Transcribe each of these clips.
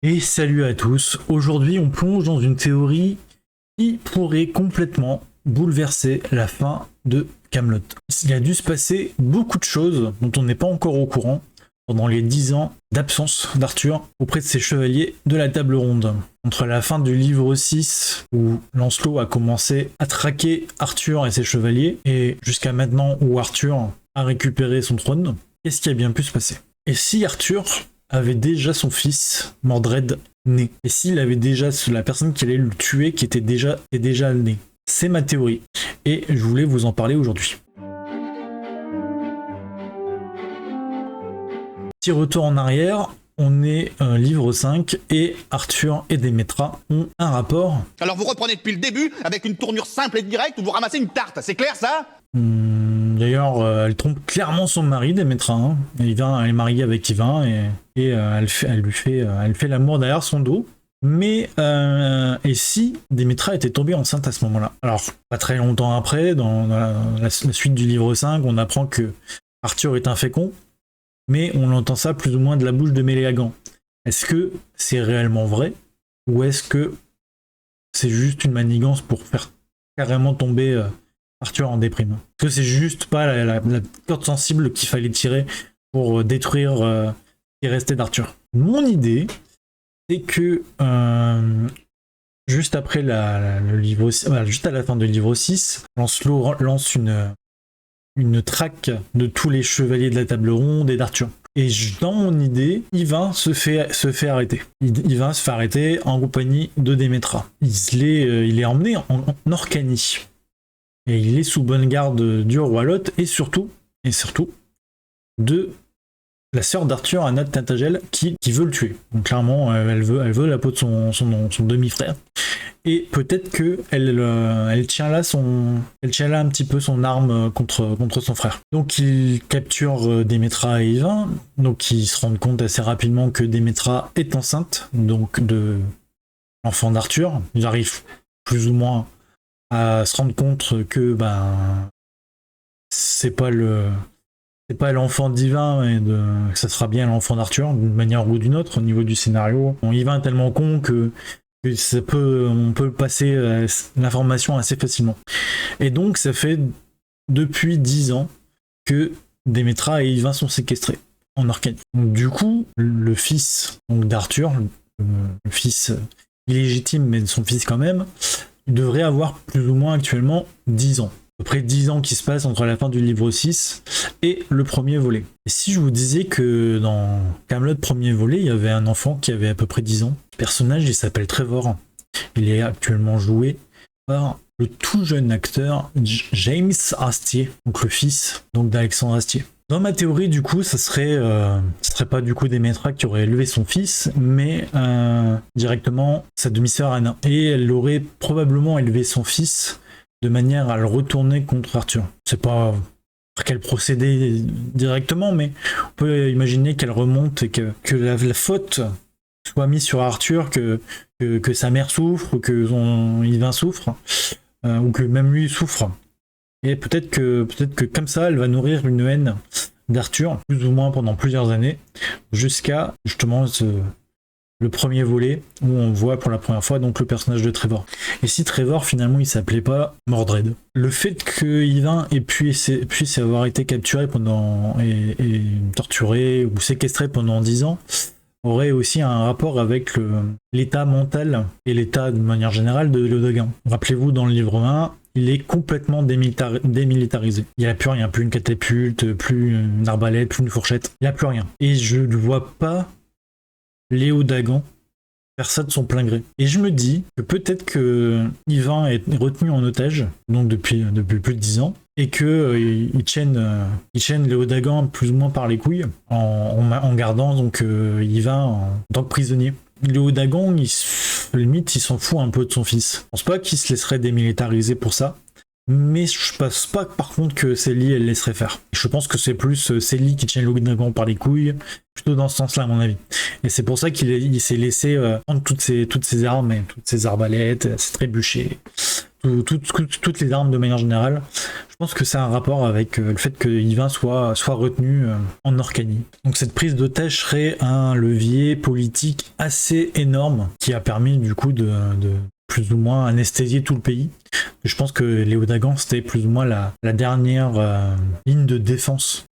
Et salut à tous, aujourd'hui on plonge dans une théorie qui pourrait complètement bouleverser la fin de Camelot. Il a dû se passer beaucoup de choses dont on n'est pas encore au courant pendant les 10 ans d'absence d'Arthur auprès de ses chevaliers de la table ronde. Entre la fin du livre 6 où Lancelot a commencé à traquer Arthur et ses chevaliers et jusqu'à maintenant où Arthur a récupéré son trône, qu'est-ce qui a bien pu se passer? Et si Arthur avait déjà son fils, Mordred, né? Et s'il avait déjà la personne qui allait le tuer qui était déjà né? C'est ma théorie. Et je voulais vous en parler aujourd'hui. Petit retour en arrière, on est livre 5 et Arthur et Démétra ont un rapport. Alors vous reprenez depuis le début avec une tournure simple et directe où vous ramassez une tarte, c'est clair ça? D'ailleurs, elle trompe clairement son mari, Démétra. Hein. Elle est mariée avec Yvain et elle fait l'amour derrière son dos. Mais et si Démétra était tombée enceinte à ce moment-là? Alors, pas très longtemps après, dans la suite du livre 5, on apprend que Arthur est infécond, mais on entend ça plus ou moins de la bouche de Méléagant. Est-ce que c'est réellement vrai? Ou est-ce que c'est juste une manigance pour faire carrément tomber Arthur en déprime? Est-ce que c'est juste pas la corde sensible qu'il fallait tirer pour détruire ce qui restait d'Arthur? Mon idée, c'est que juste après le livre, juste à la fin du livre 6, Lancelot lance une traque de tous les chevaliers de la table ronde et d'Arthur. Et dans mon idée, Yvain se fait arrêter. Yvain se fait arrêter en compagnie de Démétra. Il est emmené en Orcanie. Et il est sous bonne garde du roi Lot et surtout de la sœur d'Arthur, Anna de Tintagel, qui veut le tuer. Donc clairement, elle veut la peau de son demi-frère. Et peut-être que elle tient là un petit peu son arme contre son frère. Donc il capture Démétra et Yvain. Donc ils se rendent compte assez rapidement que Démétra est enceinte, donc de l'enfant d'Arthur. Ils arrivent plus ou moins à se rendre compte que c'est pas l'enfant d'Yvain et que ça sera bien l'enfant d'Arthur d'une manière ou d'une autre au niveau du scénario. Bon, Yvain est tellement con que on peut passer l'information assez facilement. Et donc ça fait depuis 10 ans que Démétra et Yvain sont séquestrés en Orcanie. Donc, du coup, le fils d'Arthur, le fils illégitime mais son fils quand même, il devrait avoir plus ou moins actuellement 10 ans. À peu près 10 ans qui se passent entre la fin du livre 6 et le premier volet. Et si je vous disais que dans Camelot premier volet, il y avait un enfant qui avait à peu près 10 ans. Le personnage, il s'appelle Trevor. Il est actuellement joué par le tout jeune acteur James Astier, donc le fils d'Alexandre Astier. Dans ma théorie, du coup, ce serait pas du coup Démétra qui aurait élevé son fils, mais directement sa demi-sœur Anna. Et elle aurait probablement élevé son fils de manière à le retourner contre Arthur. C'est pas par quel procédé directement, mais on peut imaginer qu'elle remonte et que la faute soit mise sur Arthur, que sa mère souffre, que son Yvain souffre, ou que même lui souffre. Et peut-être que comme ça, elle va nourrir une haine d'Arthur, plus ou moins pendant plusieurs années, jusqu'à justement le premier volet où on voit pour la première fois donc le personnage de Trevor. Et si Trevor finalement il s'appelait pas Mordred, le fait que Yvain puisse avoir été capturé et torturé ou séquestré pendant 10 ans aurait aussi un rapport avec l'état mental et l'état de manière générale de Léodagan. Rappelez-vous, dans le livre 1, il est complètement démilitarisé. Il n'y a plus rien, plus une catapulte, plus une arbalète, plus une fourchette, il n'y a plus rien. Et je ne vois pas Léodagan faire ça de son plein gré. Et je me dis que peut-être que Yvain est retenu en otage, donc depuis plus de 10 ans, et que il chaîne Léodagan plus ou moins par les couilles, en gardant donc Yvain en tant que prisonnier. Léodagan, limite, il s'en fout un peu de son fils. Je pense pas qu'il se laisserait démilitariser pour ça. Mais je pense pas par contre que Célie elle laisserait faire. Je pense que c'est plus Célie qui tient Léodagan par les couilles, plutôt dans ce sens-là à mon avis. Et c'est pour ça qu'il s'est laissé prendre toutes ses armes, et toutes ses arbalètes, ses trébuchets, toutes les armes de manière générale. Je pense que c'est un rapport avec le fait que Yvain soit retenu en Orcanie. Donc cette prise d'otage serait un levier politique assez énorme qui a permis du coup de plus ou moins anesthésier tout le pays. Je pense que Léodagan c'était plus ou moins la dernière ligne de défense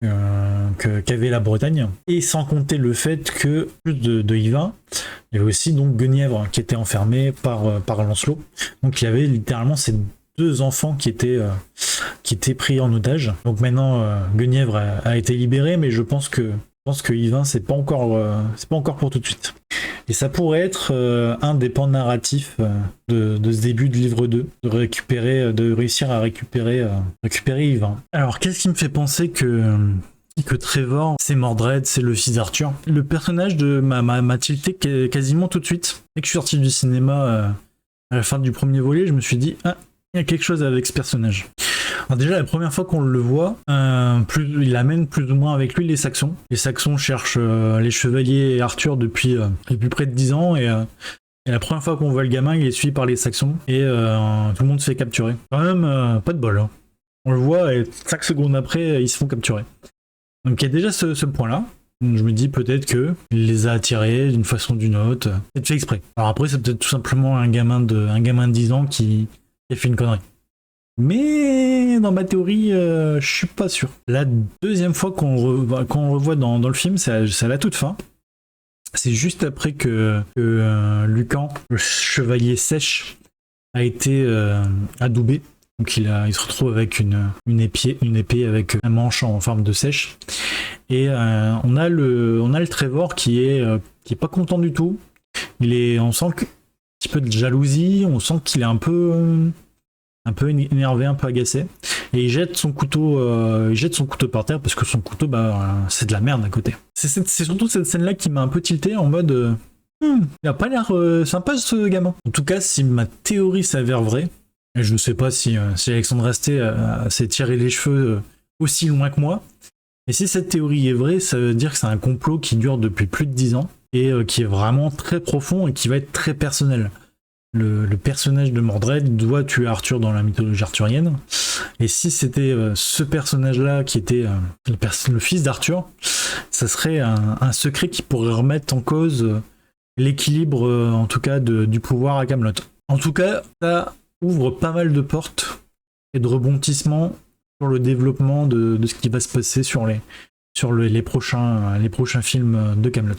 qu'avait la Bretagne. Et sans compter le fait que plus de Yvain, il y avait aussi donc Guenièvre qui était enfermé par Lancelot. Donc il y avait littéralement ces deux enfants qui étaient pris en otage. Donc maintenant Guenièvre a été libéré, mais je pense que Yvain c'est pas encore pour tout de suite. Et ça pourrait être un des pans narratifs de ce début de livre 2, de réussir à récupérer Yvain. Alors qu'est-ce qui me fait penser que Trevor, c'est Mordred, c'est le fils d'Arthur. Le personnage m'a tilté quasiment tout de suite. Dès que je suis sorti du cinéma à la fin du premier volet, je me suis dit, ah, il y a quelque chose avec ce personnage. Alors déjà, la première fois qu'on le voit, il amène plus ou moins avec lui les Saxons. Les Saxons cherchent les chevaliers et Arthur depuis près de 10 ans, et la première fois qu'on voit le gamin, il est suivi par les Saxons, et tout le monde se fait capturer. Quand même, pas de bol. Hein. On le voit, et 5 secondes après, ils se font capturer. Donc il y a déjà ce point-là. Je me dis peut-être qu'il les a attirés d'une façon ou d'une autre. C'est fait exprès. Alors après, c'est peut-être tout simplement un gamin de 10 ans qui a fait une connerie. Mais dans ma théorie, je suis pas sûr. La deuxième fois qu'on revoit dans le film, c'est à la toute fin. C'est juste après que Lucan, le chevalier sèche, a été adoubé. Donc il se retrouve avec une épée avec un manche en forme de sèche. Et on a le Trevor qui est pas content du tout. On sent un petit peu de jalousie, on sent qu'il est un peu énervé, un peu agacé. Et il jette son couteau par terre parce que son couteau, c'est de la merde à côté. C'est surtout cette scène-là qui m'a un peu tilté en mode il a pas l'air sympa ce gamin. En tout cas, si ma théorie s'avère vraie, et je ne sais pas si Alexandre Astier s'est tiré les cheveux aussi loin que moi, mais si cette théorie est vraie, ça veut dire que c'est un complot qui dure depuis plus de 10 ans et qui est vraiment très profond et qui va être très personnel. Le personnage de Mordred doit tuer Arthur dans la mythologie arthurienne, et si c'était ce personnage-là qui était le fils d'Arthur, ça serait un secret qui pourrait remettre en cause l'équilibre, en tout cas, du pouvoir à Camelot. En tout cas, ça ouvre pas mal de portes et de rebondissements sur le développement de ce qui va se passer sur les prochains films de Camelot.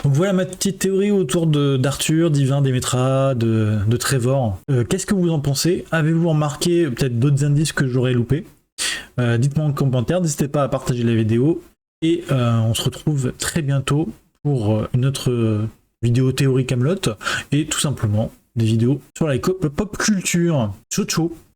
Donc voilà ma petite théorie autour d'Arthur, d'Yvain, d'Emetra, de Trevor. Qu'est-ce que vous en pensez? Avez-vous remarqué peut-être d'autres indices que j'aurais loupés? Dites-moi en commentaire, n'hésitez pas à partager la vidéo. Et on se retrouve très bientôt pour une autre vidéo théorie Camelot et tout simplement des vidéos sur la pop culture. Ciao ciao.